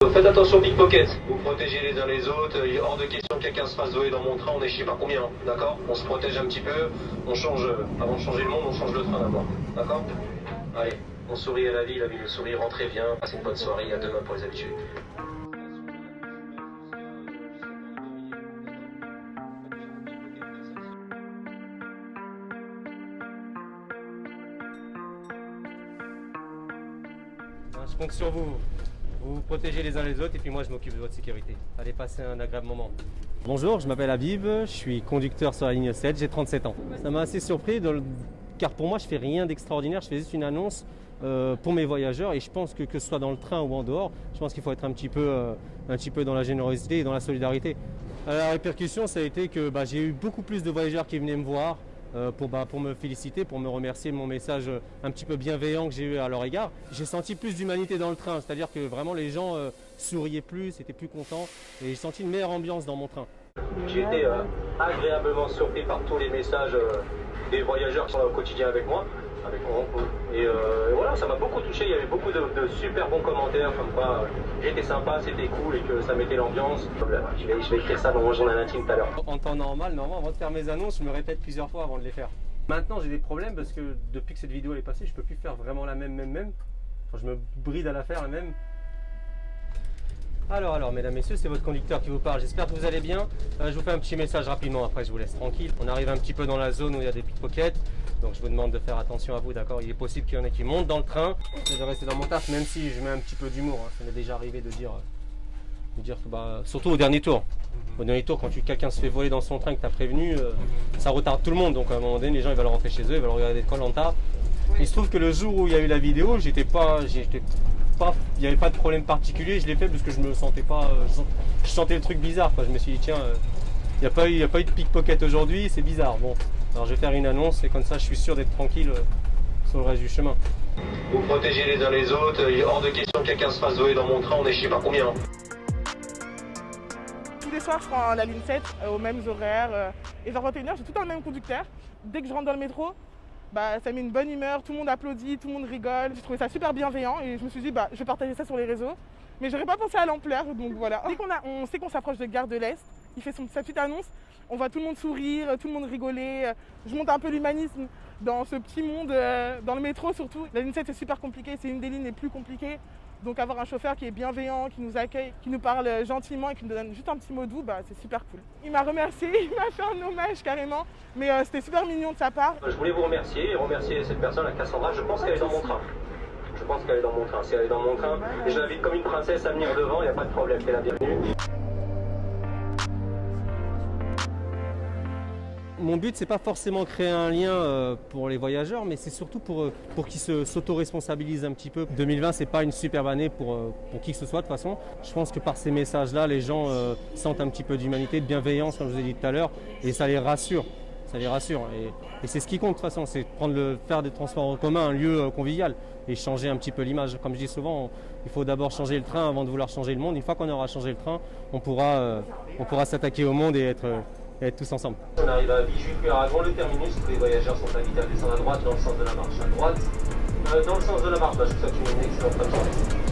Faites attention aux pickpockets, vous protégez les uns les autres, il est hors de question que quelqu'un se fasse voler dans mon train, on est je sais pas combien, d'accord? On se protège un petit peu, on change, avant de changer le monde, on change le train d'abord, d'accord? Allez, on sourit à la vie nous sourit, rentrez bien, passez une bonne soirée, à demain pour les habitués. Je compte sur vous. Vous vous protégez les uns les autres et puis moi je m'occupe de votre sécurité. Allez passer un agréable moment. Bonjour, je m'appelle Habib, je suis conducteur sur la ligne 7, j'ai 37 ans. Ça m'a assez surpris car pour moi je fais rien d'extraordinaire, je fais juste une annonce pour mes voyageurs et je pense que ce soit dans le train ou en dehors, je pense qu'il faut être un petit peu dans la générosité et dans la solidarité. La répercussion ça a été que j'ai eu beaucoup plus de voyageurs qui venaient me voir pour me féliciter, pour me remercier de mon message un petit peu bienveillant que j'ai eu à leur égard. J'ai senti plus d'humanité dans le train, c'est-à-dire que vraiment les gens souriaient plus, étaient plus contents et j'ai senti une meilleure ambiance dans mon train. J'ai été agréablement surpris par tous les messages des voyageurs qui sont au quotidien avec moi, avec mon oncle. Et voilà, ça m'a beaucoup touché, il y avait beaucoup de super bons commentaires comme quoi j'étais sympa, c'était cool et que ça mettait l'ambiance. Je vais écrire ça dans mon journal intime tout à l'heure. En temps normal, avant de faire mes annonces, je me répète plusieurs fois avant de les faire. Maintenant j'ai des problèmes parce que depuis que cette vidéo est passée, je peux plus faire vraiment la même. Enfin, je me bride à la faire la même. Alors, mesdames, messieurs, c'est votre conducteur qui vous parle. J'espère que vous allez bien. Je vous fais un petit message rapidement, après je vous laisse tranquille. On arrive un petit peu dans la zone où il y a des pickpockets. Donc je vous demande de faire attention à vous, d'accord? Il est possible qu'il y en ait qui montent dans le train. Je vais rester dans mon taf, même si je mets un petit peu d'humour. Ça m'est déjà arrivé de dire que, surtout au dernier tour. Au dernier tour, quand quelqu'un se fait voler dans son train que tu as prévenu, ça retarde tout le monde. Donc à un moment donné, les gens ils veulent rentrer chez eux, ils veulent regarder Koh-Lanta. Il se trouve que le jour où il y a eu la vidéo, il n'y avait pas de problème particulier. Je l'ai fait parce que je me sentais pas, je sentais le truc bizarre. Je me suis dit tiens, il n'y a pas eu de pickpocket aujourd'hui, c'est bizarre. Bon, alors je vais faire une annonce et comme ça, je suis sûr d'être tranquille sur le reste du chemin. Vous protégez les uns les autres, il est hors de question que quelqu'un se fasse voler dans mon train, on est je sais pas combien. Tous les soirs, je prends la ligne 7 aux mêmes horaires. Et vers 21h, j'ai tout le temps le même conducteur. Dès que je rentre dans le métro, ça met une bonne humeur, tout le monde applaudit, tout le monde rigole. J'ai trouvé ça super bienveillant et je me suis dit, je vais partager ça sur les réseaux. Mais j'aurais pas pensé à l'ampleur, donc voilà. Dès on sait qu'on s'approche de Gare de l'Est, il fait sa petite annonce, on voit tout le monde sourire, tout le monde rigoler. Je monte un peu l'humanisme dans ce petit monde, dans le métro surtout. La ligne 7 c'est super compliqué, c'est une des lignes les plus compliquées. Donc avoir un chauffeur qui est bienveillant, qui nous accueille, qui nous parle gentiment et qui nous donne juste un petit mot doux, c'est super cool. Il m'a remercié, il m'a fait un hommage carrément, mais c'était super mignon de sa part. Je voulais vous remercier et remercier cette personne, la Cassandra, je pense qu'elle est dans mon train. Je pense qu'elle est dans mon train. Si elle est dans mon train, et je l'invite comme une princesse à venir devant, il n'y a pas de problème, c'est la bienvenue. Mon but, c'est pas forcément créer un lien pour les voyageurs, mais c'est surtout pour qu'ils s'auto-responsabilisent un petit peu. 2020, c'est pas une superbe année pour qui que ce soit de toute façon. Je pense que par ces messages-là, les gens sentent un petit peu d'humanité, de bienveillance, comme je vous ai dit tout à l'heure, et ça les rassure. Ça les rassure. Et c'est ce qui compte de toute façon, c'est faire des transports en commun un lieu convivial et changer un petit peu l'image. Comme je dis souvent, il faut d'abord changer le train avant de vouloir changer le monde. Une fois qu'on aura changé le train, on pourra s'attaquer au monde et être tous ensemble. On arrive à Villejuif-Aragon, le terminus, tous les voyageurs sont invités à descendre à droite dans le sens de la marche. À droite, dans le sens de la marche, je vous souhaite une excellente fin de journée.